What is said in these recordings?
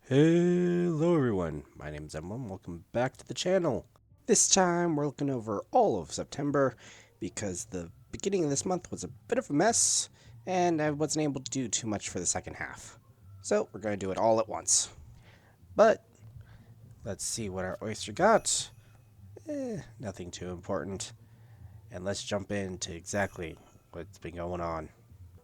Hello everyone, my name is Emblem. Welcome back to the channel. This time we're looking over all of September because the beginning of this month was a bit of a mess and I wasn't able to do too much for the second half. So we're going to do it all at once. But let's see what our oyster got. Nothing too important. And let's jump into exactly what's been going on.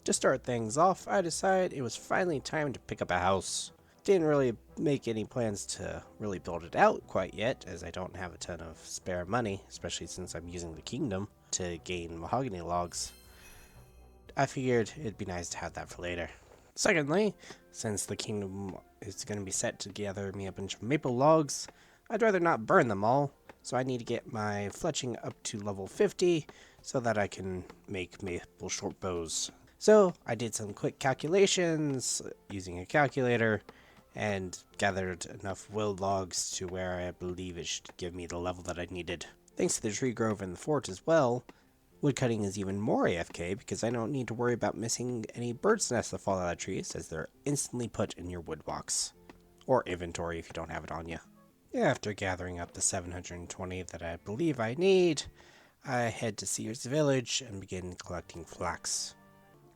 To start things off, I decided it was finally time to pick up a house. Didn't really make any plans to really build it out quite yet, as I don't have a ton of spare money, especially since I'm using the kingdom to gain mahogany logs. I figured it'd be nice to have that for later. Secondly, since the kingdom is going to be set to gather me a bunch of maple logs, I'd rather not burn them all, so I need to get my fletching up to level 50 so that I can make maple short bows. So I did some quick calculations using a calculator and gathered enough wood logs to where I believe it should give me the level that I needed. Thanks to the tree grove in the fort as well, woodcutting is even more AFK because I don't need to worry about missing any bird's nests that fall out of trees, as they're instantly put in your wood box. Or inventory if you don't have it on you. After gathering up the 720 that I believe I need, I head to Sears Village and begin collecting flax.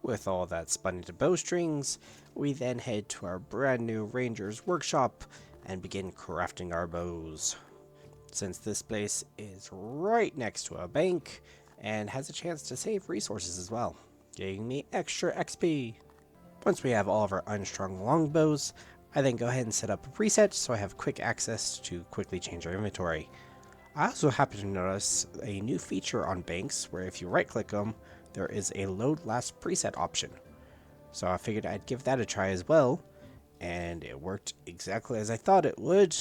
With all that spun into bowstrings, we then head to our brand new Ranger's workshop and begin crafting our bows. Since this place is right next to a bank and has a chance to save resources as well, giving me extra XP. Once we have all of our unstrung longbows, I then go ahead and set up a preset so I have quick access to quickly change our inventory. I also happen to notice a new feature on banks where if you right click them, there is a load last preset option. So I figured I'd give that a try as well, and it worked exactly as I thought it would,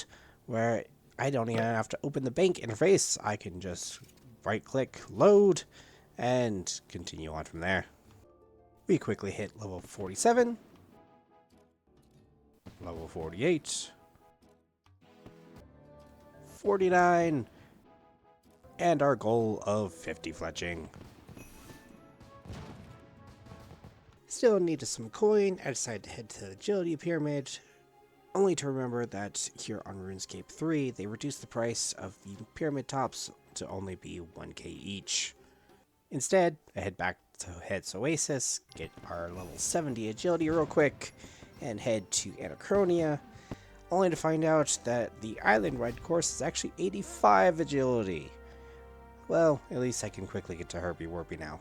where I don't even have to open the bank interface. I can just right click, load, and continue on from there. We quickly hit level 47, level 48, 49, and our goal of 50 fletching. Still needed some coin. I decided to head to the agility pyramid, only to remember that here on RuneScape 3 they reduced the price of the pyramid tops to only be 1k each. Instead, I head back to Head's Oasis, get our level 70 agility real quick, and head to Anachronia, only to find out that the island ride course is actually 85 agility. Well, at least I can quickly get to Herbie Warby now.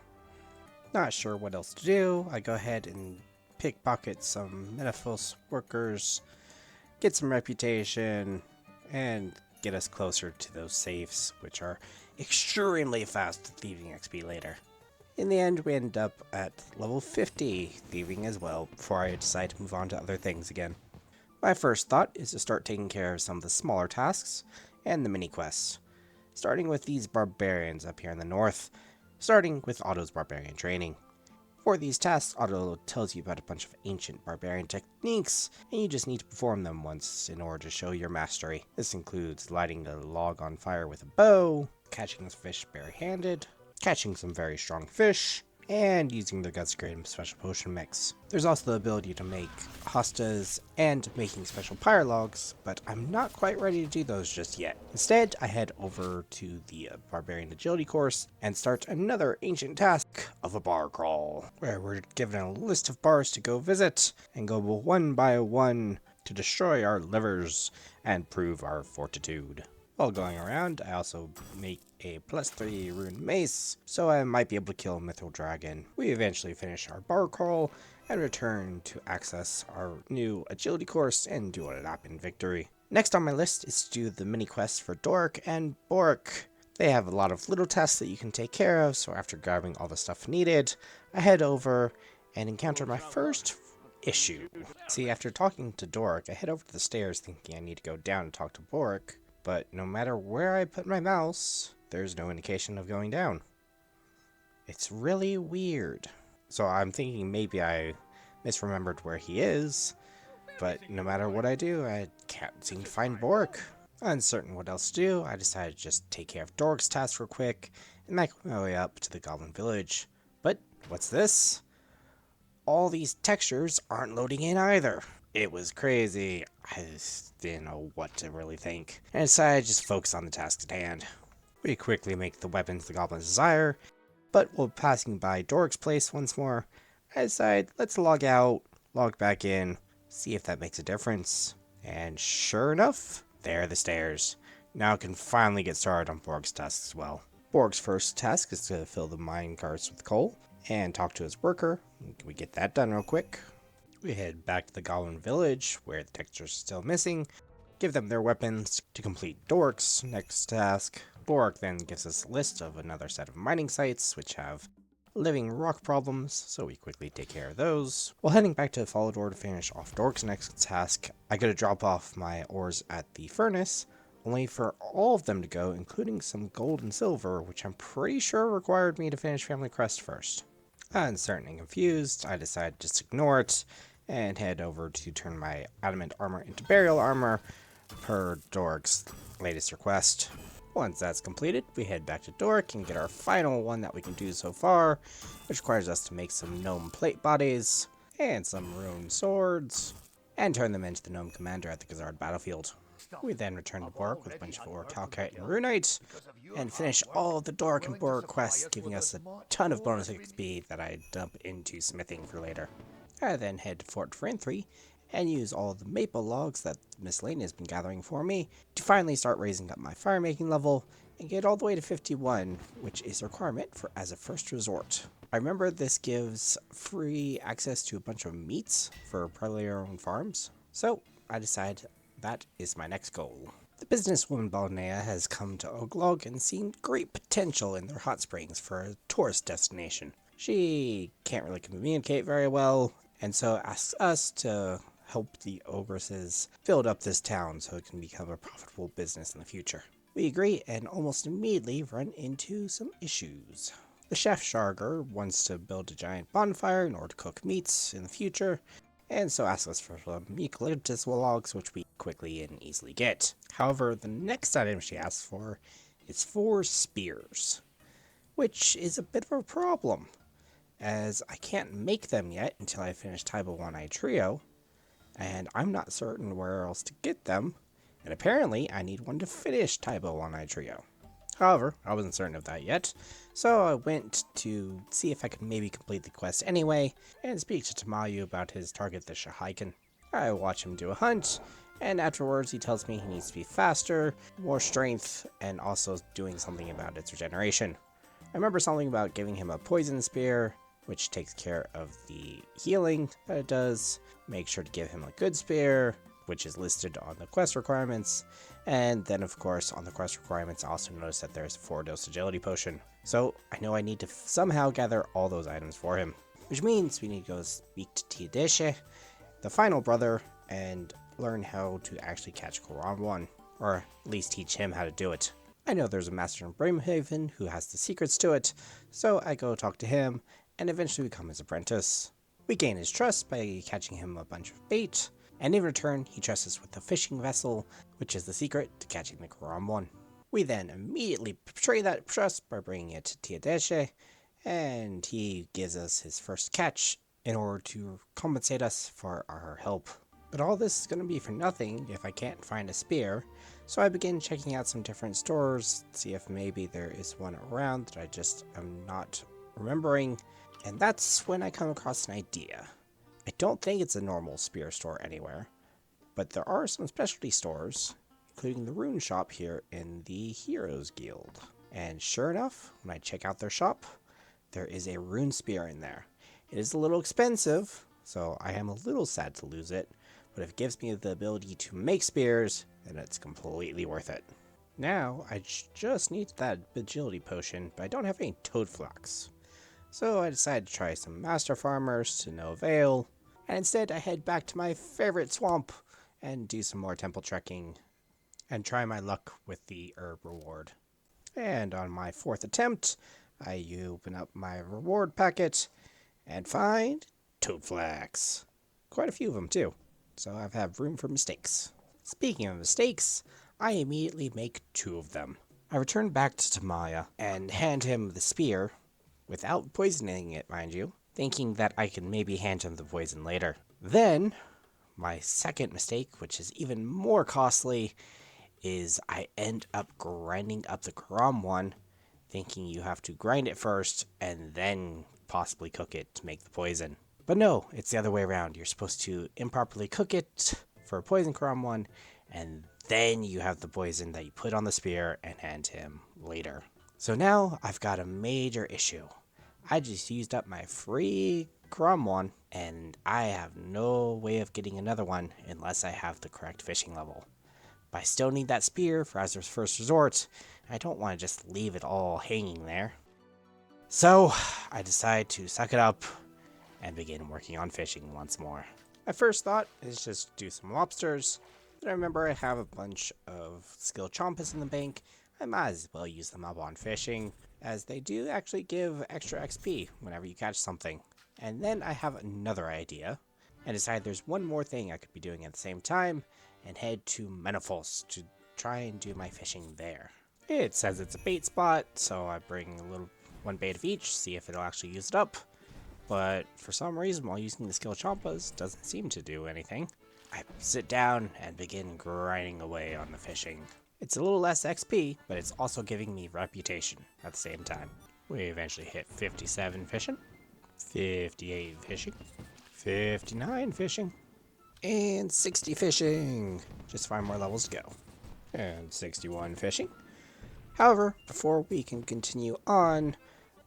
Not sure what else to do, I go ahead and pickpocket some Metaphos workers, get some reputation, and get us closer to those safes, which are extremely fast thieving XP later. In the end, we end up at level 50 thieving as well, before I decide to move on to other things again. My first thought is to start taking care of some of the smaller tasks and the mini quests, starting with these barbarians up here in the north. Starting with Otto's Barbarian Training. For these tasks, Otto tells you about a bunch of ancient barbarian techniques, and you just need to perform them once in order to show your mastery. This includes lighting a log on fire with a bow, catching a fish bare-handed, catching some very strong fish, and using their guts to create a special potion mix. There's also the ability to make hostas and making special pyre logs, but I'm not quite ready to do those just yet. Instead, I head over to the Barbarian Agility course and start another ancient task of a bar crawl, where we're given a list of bars to go visit and go one by one to destroy our livers and prove our fortitude. While going around, I also make a +3 rune mace, so I might be able to kill a Mithril Dragon. We eventually finish our bar crawl and return to access our new agility course and do a lap in victory. Next on my list is to do the mini quests for Dork and Bork. They have a lot of little tasks that you can take care of, so after grabbing all the stuff needed, I head over and encounter my first issue. See, after talking to Dork, I head over to the stairs thinking I need to go down and talk to Bork. But no matter where I put my mouse, there's no indication of going down. It's really weird. So I'm thinking maybe I misremembered where he is, but no matter what I do, I can't seem to find Bork. Uncertain what else to do, I decided to just take care of Dork's task real quick and make my way up to the Goblin Village. But what's this? All these textures aren't loading in either. It was crazy. I just didn't know what to really think, and decided to just focus on the task at hand. We quickly make the weapons the goblins desire, but while passing by Doric's place once more, I decide let's log out, log back in, see if that makes a difference. And sure enough, there are the stairs. Now I can finally get started on Borg's tasks as well. Borg's first task is to fill the mine carts with coal and talk to his worker. We get that done real quick. We head back to the Goblin village where the textures are still missing, give them their weapons to complete Doric's next task. Borg then gives us a list of another set of mining sites which have living rock problems, so we quickly take care of those. While heading back to Fallador to finish off Doric's next task, I go to drop off my ores at the furnace, only for all of them to go, including some gold and silver, which I'm pretty sure required me to finish Family Crest first. Uncertain and confused, I decide to just ignore it, and head over to turn my adamant armor into burial armor, per Doric's latest request. Once that's completed, we head back to Doric and get our final one that we can do so far, which requires us to make some gnome plate bodies, and some rune swords, and turn them into the gnome commander at the Gazard battlefield. We then return to Borg with a bunch of Ortalkite and Runite, and finish all of the Doric and Borg quests, giving us a ton of bonus XP that I dump into smithing for later. I then head to Fort Frantry and use all of the maple logs that Miss Lane has been gathering for me to finally start raising up my fire making level and get all the way to 51, which is a requirement for as a first resort. I remember this gives free access to a bunch of meats for player-owned farms, so I decide that is my next goal. The businesswoman Balnea has come to Oglog and seen great potential in their hot springs for a tourist destination. She can't really communicate very well, and so asks us to help the ogresses build up this town so it can become a profitable business in the future. We agree and almost immediately run into some issues. The chef Sharger wants to build a giant bonfire in order to cook meats in the future, and so asks us for some eucalyptus logs, which we quickly and easily get. However, the next item she asks for is 4 spears, which is a bit of a problem, as I can't make them yet until I finish Taiba 1i Trio, and I'm not certain where else to get them, and apparently I need one to finish Taiba 1i Trio. However, I wasn't certain of that yet, so I went to see if I could maybe complete the quest anyway, and speak to Tamayu about his target, the Shahaikan. I watch him do a hunt, and afterwards he tells me he needs to be faster, more strength, and also doing something about its regeneration. I remember something about giving him a poison spear, which takes care of the healing that it does. Make sure to give him a good spear, which is listed on the quest requirements. And then, of course, on the quest requirements, I also noticed that there's a 4-dose agility potion. So I know I need to somehow gather all those items for him, which means we need to go speak to Tiadeshe, the final brother, and learn how to actually catch Quran 1, or at least teach him how to do it. I know there's a master in Brimhaven who has the secrets to it, so I go talk to him and eventually become his apprentice. We gain his trust by catching him a bunch of bait, and in return he trusts us with the fishing vessel, which is the secret to catching the Quran 1. We then immediately betray that trust by bringing it to Tiadeshe, and he gives us his first catch in order to compensate us for our help. But all this is going to be for nothing if I can't find a spear, so I begin checking out some different stores, see if maybe there is one around that I just am not remembering, and that's when I come across an idea. I don't think it's a normal spear store anywhere, but there are some specialty stores, including the rune shop here in the Heroes Guild. And sure enough, when I check out their shop, there is a rune spear in there. It is a little expensive, so I am a little sad to lose it, but if it gives me the ability to make spears, then it's completely worth it. Now, I just need that agility potion, but I don't have any toad flax. So I decided to try some master farmers to no avail, and instead I head back to my favorite swamp and do some more temple trekking and try my luck with the herb reward. And on my 4th attempt, I open up my reward packet and find toad flax. Quite a few of them too, so I have room for mistakes. Speaking of mistakes, I immediately make 2 of them. I return back to Tamaya and hand him the spear, without poisoning it, mind you, thinking that I can maybe hand him the poison later. Then, My second mistake, which is even more costly, is I end up grinding up the Karam one, thinking you have to grind it first and then possibly cook it to make the poison. But no, it's the other way around. You're supposed to improperly cook it for a poison Karam one, and then you have the poison that you put on the spear and hand him later. So now I've got a major issue. I just used up my free Karam one, and I have no way of getting another one unless I have the correct fishing level. But I still need that spear for as a first resort. I don't want to just leave it all hanging there. So I decide to suck it up and begin working on fishing once more. My first thought is just do some lobsters. But I remember I have a bunch of skill chompas in the bank. I might as well use them up on fishing, as they do actually give extra XP whenever you catch something. And then I have another idea, and decide there's one more thing I could be doing at the same time, and head to Menifos to try and do my fishing there. It says it's a bait spot, so I bring one bait of each, see if it'll actually use it up. But for some reason, while using the skill chompas, doesn't seem to do anything. I sit down and begin grinding away on the fishing. It's a little less XP, but it's also giving me reputation at the same time. We eventually hit 57 fishing, 58 fishing, 59 fishing, and 60 fishing. Just 5 more levels to go. And 61 fishing. However, before we can continue on,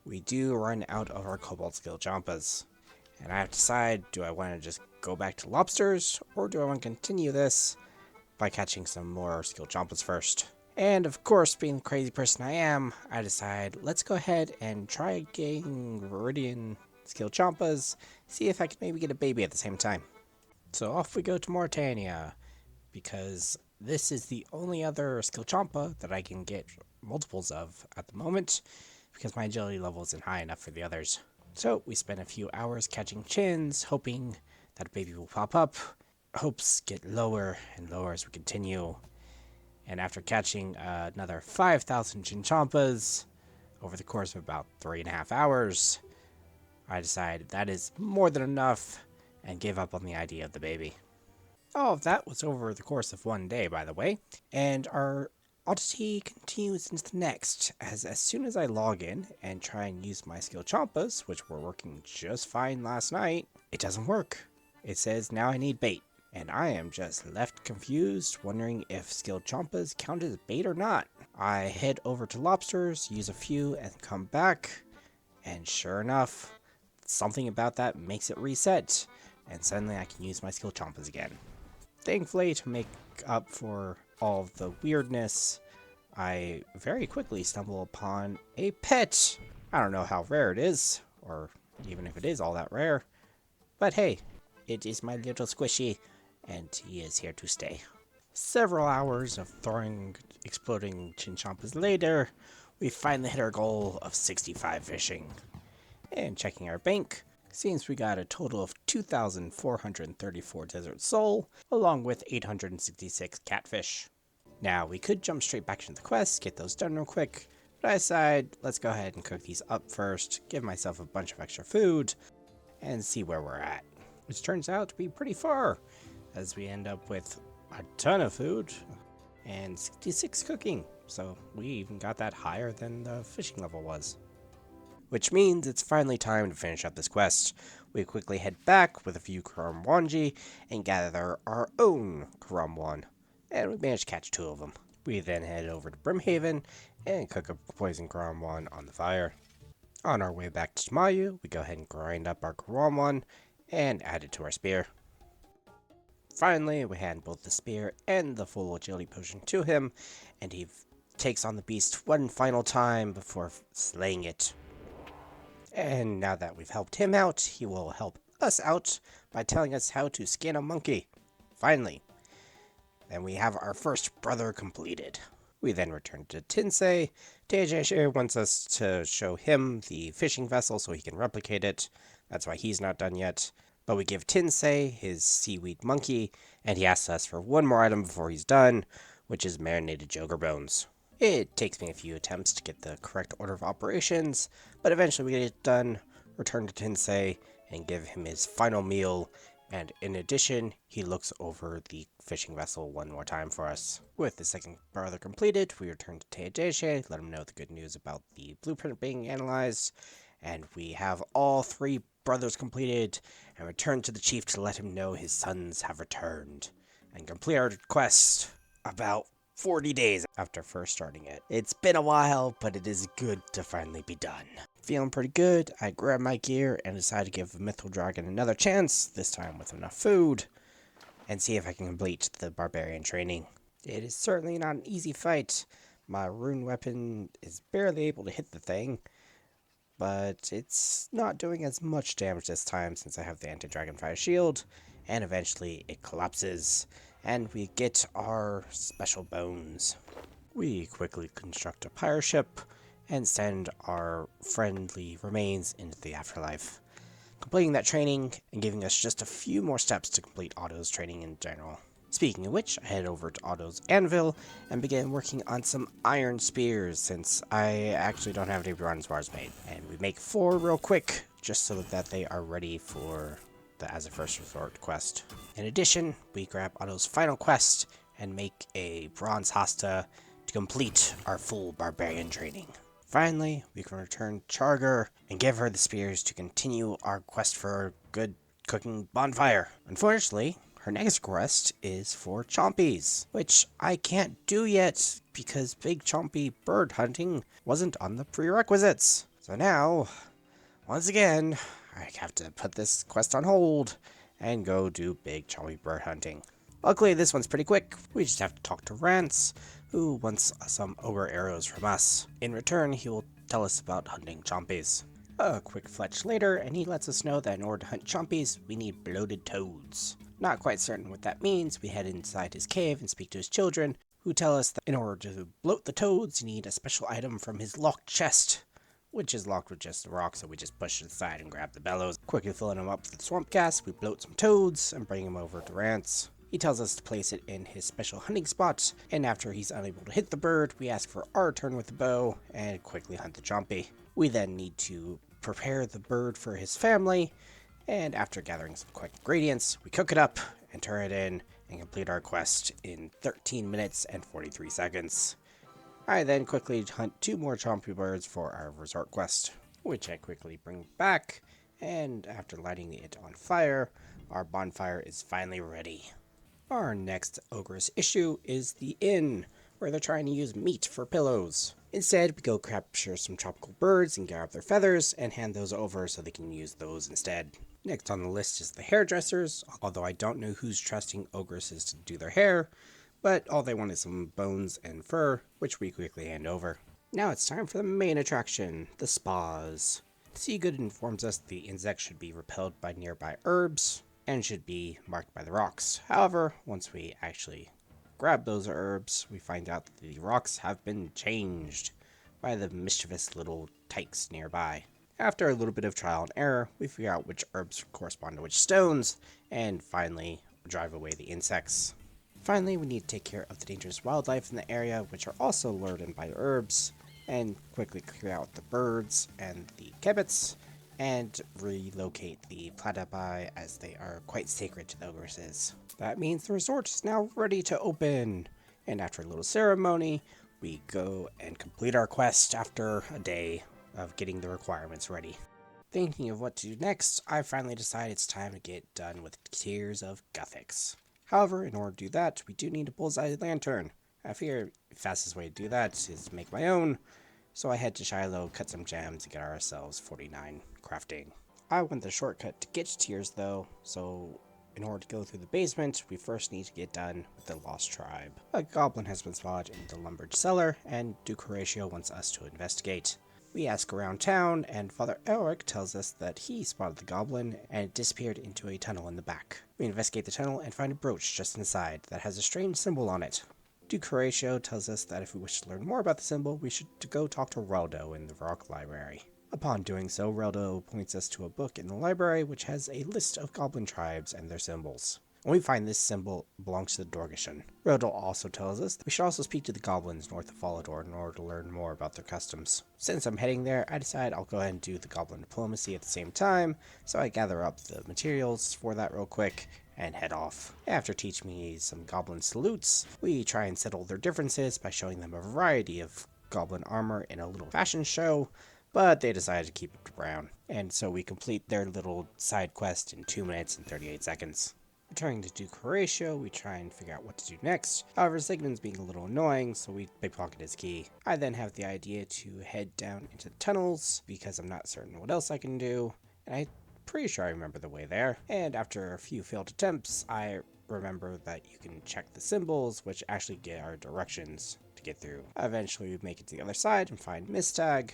we do run out of our Cobalt skill chompas. And I have to decide, do I want to just go back to lobsters, or do I want to continue this by catching some more skill chompas first? And of course, being the crazy person I am, I decide, let's go ahead and try getting Viridian skill chompas, see if I can maybe get a baby at the same time. So off we go to Mauritania, because this is the only other skill chompa that I can get multiples of at the moment, because my agility level isn't high enough for the others. So we spend a few hours catching chins, hoping that a baby will pop up. Hopes get lower and lower as we continue. And after catching another 5,000 chinchompas over the course of about 3.5 hours, I decide that is more than enough and give up on the idea of the baby. All of that was over the course of one day, by the way, and our oddity continues into the next, as soon as I log in and try and use my skill chompas, which were working just fine last night, it doesn't work. It says now I need bait, and I am just left confused, wondering if skill chompas count as bait or not. I head over to lobsters, use a few, and come back, and sure enough, something about that makes it reset, and suddenly I can use my skill chompas again. Thankfully, to make up for all of the weirdness, I very quickly stumble upon a pet. I don't know how rare it is, or even if it is all that rare, but hey, it is my little squishy, and he is here to stay. Several hours of throwing exploding chinchompas later, we finally hit our goal of 65 fishing. And checking our bank, seems we got a total of 2,434 desert soul, along with 866 catfish. Now, we could jump straight back into the quest, get those done real quick, but I decided, let's go ahead and cook these up first, give myself a bunch of extra food, and see where we're at. Which turns out to be pretty far, as we end up with a ton of food, and 66 cooking, so we even got that higher than the fishing level was. Which means it's finally time to finish up this quest. We quickly head back with a few Karamwanji and gather our own Karamwan. And we managed to catch 2 of them. We then head over to Brimhaven and cook up poison Karamwan on the fire. On our way back to Tamayu, we go ahead and grind up our Karamwan and add it to our spear. Finally, we hand both the spear and the full agility potion to him, and he takes on the beast one final time before slaying it. And now that we've helped him out, he will help us out by telling us how to skin a monkey. Finally. And we have our first brother completed. We then return to Tinsei. Teijie wants us to show him the fishing vessel so he can replicate it. That's why he's not done yet. But we give Tinsei his seaweed monkey, and he asks us for one more item before he's done, which is marinated joker bones. It takes me a few attempts to get the correct order of operations, but eventually we get it done, return to Tinsei, and give him his final meal, And in addition, he looks over the fishing vessel one more time for us. With the second brother completed, we return to Teodeshe, let him know the good news about the blueprint being analyzed, and we have all 3 brothers completed, and return to the chief to let him know his sons have returned, and complete our quest about 40 days after first starting it. It's been a while, but it is good to finally be done. Feeling pretty good, I grabbed my gear and decided to give the Mythal Dragon another chance, this time with enough food, and see if I can complete the Barbarian Training. It is certainly not an easy fight. My rune weapon is barely able to hit the thing, but it's not doing as much damage this time since I have the anti-dragonfire shield, and eventually it collapses, and we get our special bones. We quickly construct a pirate ship and send our friendly remains into the afterlife, completing that training and giving us just a few more steps to complete Otto's training in general. Speaking of which, I head over to Otto's anvil and began working on some iron spears since I actually don't have any bronze bars made. And we make 4 real quick just so that they are ready for the As a First Resort quest. In addition, we grab Otto's final quest and make a bronze hasta to complete our full barbarian training. Finally, we can return Charger and give her the spears to continue our quest for a good cooking bonfire. Unfortunately, her next quest is for chompies, which I can't do yet because big chompy bird hunting wasn't on the prerequisites. So now, once again, I have to put this quest on hold and go do big chompy bird hunting. Luckily, this one's pretty quick. We just have to talk to Rance, who wants some ogre arrows from us. In return, he will tell us about hunting chompies. A quick fletch later, and he lets us know that in order to hunt chompies, we need bloated toads. Not quite certain what that means, we head inside his cave and speak to his children, who tell us that in order to bloat the toads, you need a special item from his locked chest, which is locked with just a rock, so we just push it aside and grab the bellows. Quickly filling him up with swamp gas, we bloat some toads and bring him over to Rance. He tells us to place it in his special hunting spot, and after he's unable to hit the bird, we ask for our turn with the bow and quickly hunt the chompy. We then need to prepare the bird for his family, and after gathering some quick ingredients, we cook it up and turn it in and complete our quest in 13 minutes and 43 seconds. I then quickly hunt 2 more chompy birds for our resort quest, which I quickly bring back, and after lighting it on fire, our bonfire is finally ready. Our next ogre's issue is the inn, where they're trying to use meat for pillows. Instead, we go capture some tropical birds and grab their feathers and hand those over so they can use those instead. Next on the list is the hairdressers, although I don't know who's trusting ogresses to do their hair, but all they want is some bones and fur, which we quickly hand over. Now it's time for the main attraction, the spas. Seagood informs us the insects should be repelled by nearby herbs, and should be marked by the rocks. However, once we actually grab those herbs, we find out that the rocks have been changed by the mischievous little tykes nearby. After a little bit of trial and error, we figure out which herbs correspond to which stones, and finally drive away the insects. Finally, we need to take care of the dangerous wildlife in the area, which are also lured in by herbs, and quickly clear out the birds and the kibitz, and relocate the platypi as they are quite sacred to the ogresses. That means the resort is now ready to open, and after a little ceremony, we go and complete our quest after a day of getting the requirements ready. Thinking of what to do next, I finally decide it's time to get done with Tears of Guthix. However, in order to do that, we do need a bullseye lantern. I figure the fastest way to do that is to make my own, so I head to Shiloh, cut some gems, and get ourselves 49 crafting. I went the shortcut to get to Tears though, so in order to go through the basement, we first need to get done with the Lost Tribe. A goblin has been spotted in the lumbered cellar, and Duke Horatio wants us to investigate. We ask around town, and Father Elric tells us that he spotted the goblin, and it disappeared into a tunnel in the back. We investigate the tunnel and find a brooch just inside that has a strange symbol on it. Duke Horatio tells us that if we wish to learn more about the symbol, we should go talk to Reldo in the Rock Library. Upon doing so, Reldo points us to a book in the library which has a list of goblin tribes and their symbols. and we find this symbol belongs to the Dorgeshan. Rodel also tells us that we should also speak to the goblins north of Falador in order to learn more about their customs. Since I'm heading there, I decide I'll go ahead and do the goblin diplomacy at the same time, so I gather up the materials for that real quick and head off. After teaching me some goblin salutes, we try and settle their differences by showing them a variety of goblin armor in a little fashion show, but they decided to keep it to brown, and so we complete their little side quest in 2 minutes and 38 seconds. Returning to Duke Horatio, we try and figure out what to do next. However, Sigmund's being a little annoying, so we pickpocket his key. I then have the idea to head down into the tunnels, because I'm not certain what else I can do, and I'm pretty sure I remember the way there. And after a few failed attempts, I remember that you can check the symbols, which actually get our directions to get through. Eventually, we make it to the other side and find Mistag,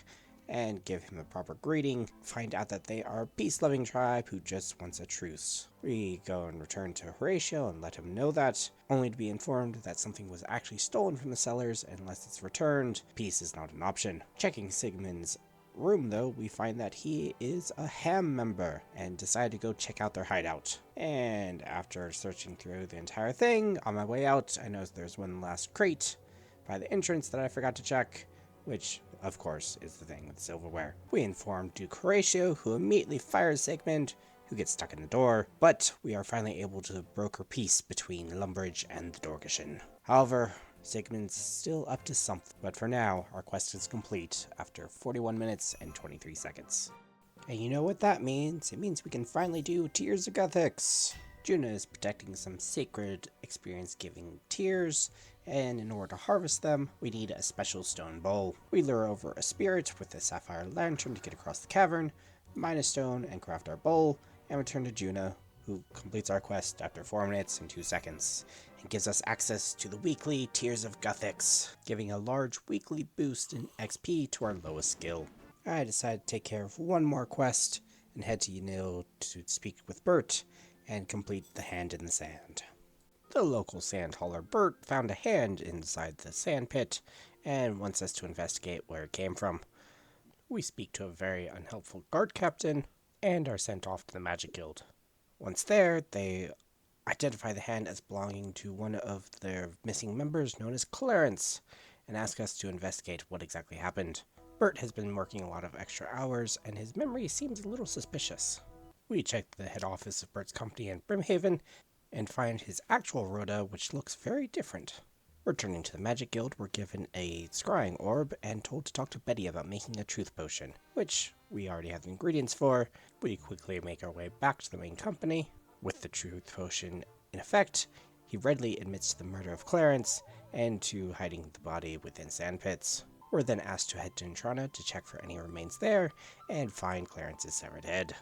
and give him the proper greeting, find out that they are a peace-loving tribe who just wants a truce. We go and return to Horatio and let him know that, only to be informed that something was actually stolen from the cellars, and unless it's returned, peace is not an option. Checking Sigmund's room though, we find that he is a Ham member, and decide to go check out their hideout. And after searching through the entire thing, on my way out, I noticed there's one last crate by the entrance that I forgot to check, which, of course, is the thing with silverware. We inform Duke Horatio, who immediately fires Sigmund, who gets stuck in the door, but we are finally able to broker peace between Lumbridge and the Dorgeshan. However, Sigmund's still up to something, but for now, our quest is complete after 41 minutes and 23 seconds. And you know what that means? It means we can finally do Tears of Guthix. Juna is protecting some sacred experience-giving tears, and in order to harvest them, we need a special stone bowl. We lure over a spirit with a sapphire lantern to get across the cavern, mine a stone and craft our bowl, and return to Juna, who completes our quest after 4 minutes and 2 seconds, and gives us access to the weekly Tears of Guthix, giving a large weekly boost in XP to our lowest skill. I decide to take care of one more quest, and head to Yanil to speak with Bert, and complete the hand in the sand. The local sand hauler Bert found a hand inside the sand pit and wants us to investigate where it came from. We speak to a very unhelpful guard captain and are sent off to the Magic Guild. Once there, they identify the hand as belonging to one of their missing members known as Clarence and ask us to investigate what exactly happened. Bert has been working a lot of extra hours and his memory seems a little suspicious. We check the head office of Bert's company in Brimhaven and find his actual rota, which looks very different. Returning to the Magic Guild, we're given a scrying orb and told to talk to Betty about making a truth potion, which we already have the ingredients for. We quickly make our way back to the main company. With the truth potion in effect, he readily admits to the murder of Clarence and to hiding the body within sand pits. We're then asked to head to Intrana to check for any remains there and find Clarence's severed head.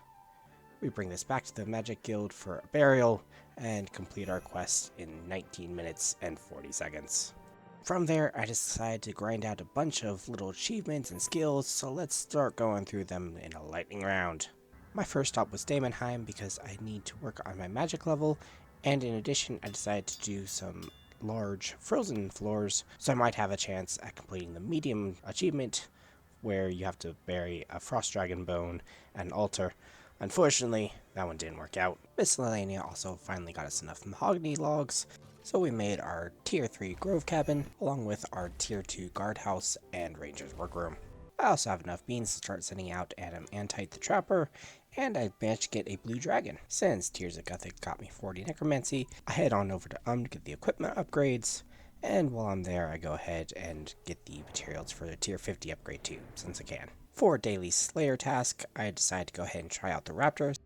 We bring this back to the Magic Guild for a burial and complete our quest in 19 minutes and 40 seconds. From there, I decide to grind out a bunch of little achievements and skills, so let's start going through them in a lightning round. My first stop was Daemonheim because I need to work on my magic level, and in addition I decided to do some large frozen floors, so I might have a chance at completing the medium achievement where you have to bury a frost dragon bone at an altar. Unfortunately, that one didn't work out. Miscellanea also finally got us enough mahogany logs, so we made our tier 3 grove cabin along with our tier 2 guardhouse and ranger's workroom. I also have enough beans to start sending out Adam Antite the Trapper, and I managed to get a blue dragon. Since Tears of Guthix got me 40 necromancy, I head on over to to get the equipment upgrades, and while I'm there I go ahead and get the materials for the tier 50 upgrade too, since I can. For a daily Slayer task, I decide to go ahead and try out the Raptor,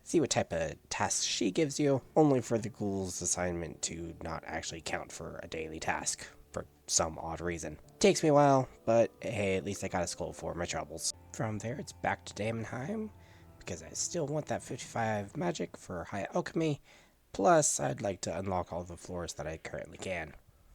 see what type of tasks she gives you, only for the ghoul's assignment to not actually count for a daily task, for some odd reason. Takes me a while, but hey, at least I got a skull for my troubles. From there, it's back to Daemonheim, because I still want that 55 magic for high alchemy, plus I'd like to unlock all the floors that I currently can.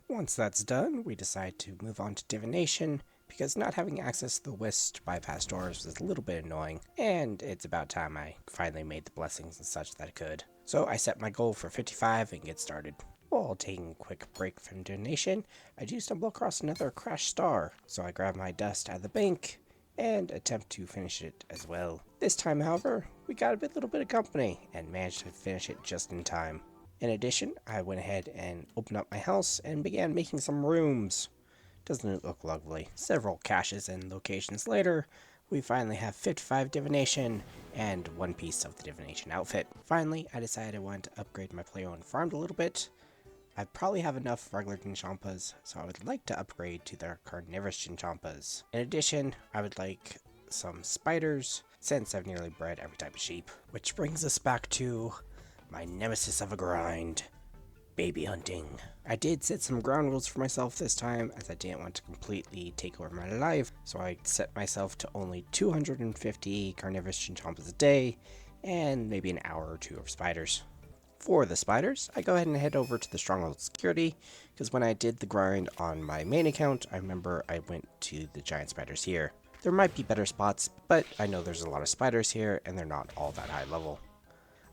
Once that's done, we decide to move on to divination, because not having access to the west bypass doors was a little bit annoying, and it's about time I finally made the blessings and such that I could. So I set my goal for 55 and get started. While taking a quick break from divination, I do stumble across another crashed star, so I grab my dust out of the bank and attempt to finish it as well. This time, however, we got a little bit of company and managed to finish it just in time. In addition, I went ahead and opened up my house and began making some rooms. Doesn't it look lovely? Several caches and locations later, we finally have 55 divination and one piece of the divination outfit. Finally, I decided I wanted to upgrade my player-owned farm a little bit. I probably have enough regular Chinchampas, so I would like to upgrade to their carnivorous Chinchampas. In addition, I would like some spiders, since I've nearly bred every type of sheep. Which brings us back to my nemesis of a grind, baby hunting. I did set some ground rules for myself this time, as I didn't want to completely take over my life, so I set myself to only 250 carnivorous Chinchampas a day, and maybe an hour or two of spiders. For the spiders, I go ahead and head over to the Stronghold Security, because when I did the grind on my main account, I remember I went to the giant spiders here. There might be better spots, but I know there's a lot of spiders here, and they're not all that high level.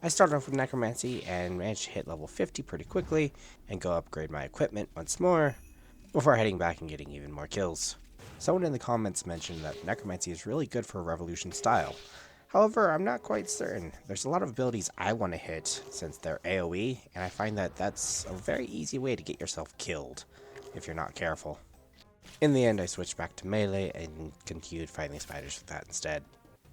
I started off with Necromancy and managed to hit level 50 pretty quickly, and go upgrade my equipment once more, before heading back and getting even more kills. Someone in the comments mentioned that Necromancy is really good for Revolution style. However, I'm not quite certain. There's a lot of abilities I want to hit since they're AoE, and I find that that's a very easy way to get yourself killed, if you're not careful. In the end, I switched back to melee and continued fighting spiders with that instead.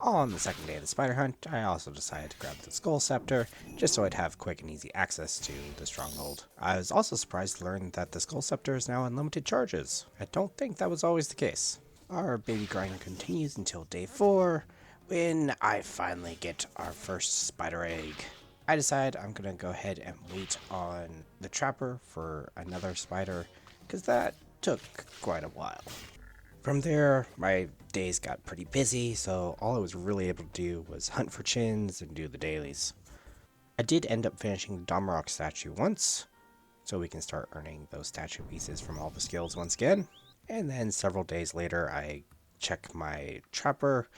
On the second day of the spider hunt, I also decided to grab the Skull Scepter, just so I'd have quick and easy access to the stronghold. I was also surprised to learn that the Skull Scepter is now unlimited charges. I don't think that was always the case. Our baby grind continues until day 4, when I finally get our first spider egg. I decide I'm gonna go ahead and wait on the trapper for another spider, because that took quite a while. From there, my days got pretty busy, so all I was really able to do was hunt for chins and do the dailies. I did end up finishing the Domrock statue once, so we can start earning those statue pieces from all the skills once again. And then several days later, I check my trapper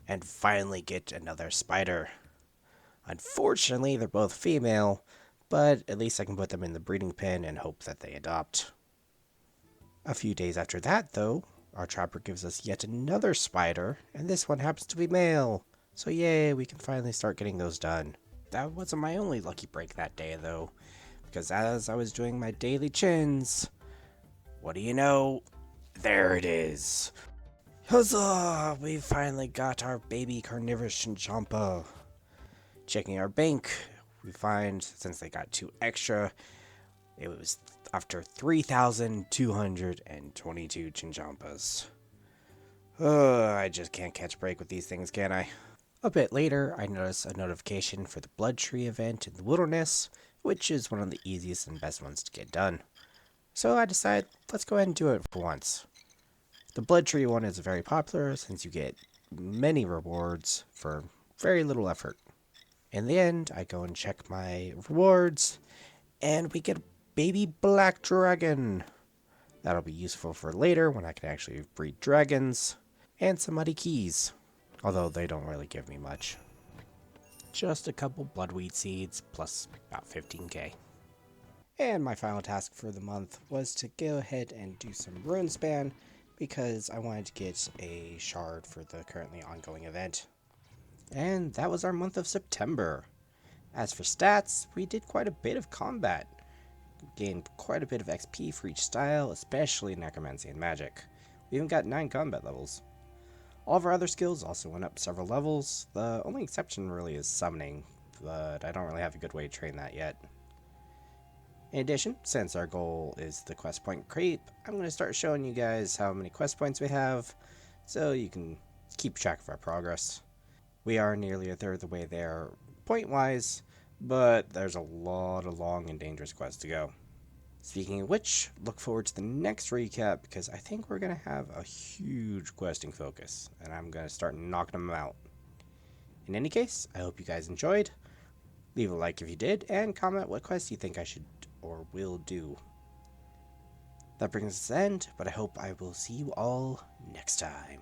and finally get another spider. Unfortunately, they're both female, but at least I can put them in the breeding pen and hope that they adopt. A few days after that, though, our trapper gives us yet another spider, and this one happens to be male. So yay, we can finally start getting those done. That wasn't my only lucky break that day, though, because as I was doing my daily chins, what do you know? There it is. Huzzah! We finally got our baby carnivorous Chinchampa. Checking our bank, we find, since they got 2 extra, it was after 3,222 Chinchampas. I just can't catch a break with these things, can I? A bit later, I notice a notification for the Blood Tree event in the wilderness, which is one of the easiest and best ones to get done. So I decide, let's go ahead and do it for once. The Blood Tree one is very popular since you get many rewards for very little effort. In the end, I go and check my rewards, and we get a baby black dragon. That'll be useful for later when I can actually breed dragons, and some muddy keys, although they don't really give me much. Just a couple bloodweed seeds plus about 15k. And my final task for the month was to go ahead and do some rune span, because I wanted to get a shard for the currently ongoing event. And that was our month of September. As for stats, we did quite a bit of combat. Gained quite a bit of XP for each style, especially Necromancy and Magic. We even got 9 combat levels. All of our other skills also went up several levels. The only exception really is summoning, but I don't really have a good way to train that yet. In addition, since our goal is the quest point creep, I'm going to start showing you guys how many quest points we have, so you can keep track of our progress. We are nearly a third of the way there point-wise, but there's a lot of long and dangerous quests to go. Speaking of which, look forward to the next recap, because I think we're going to have a huge questing focus, and I'm going to start knocking them out. In any case, I hope you guys enjoyed. Leave a like if you did, and comment what quest you think I should or will do. That brings us to the end, but I hope I will see you all next time.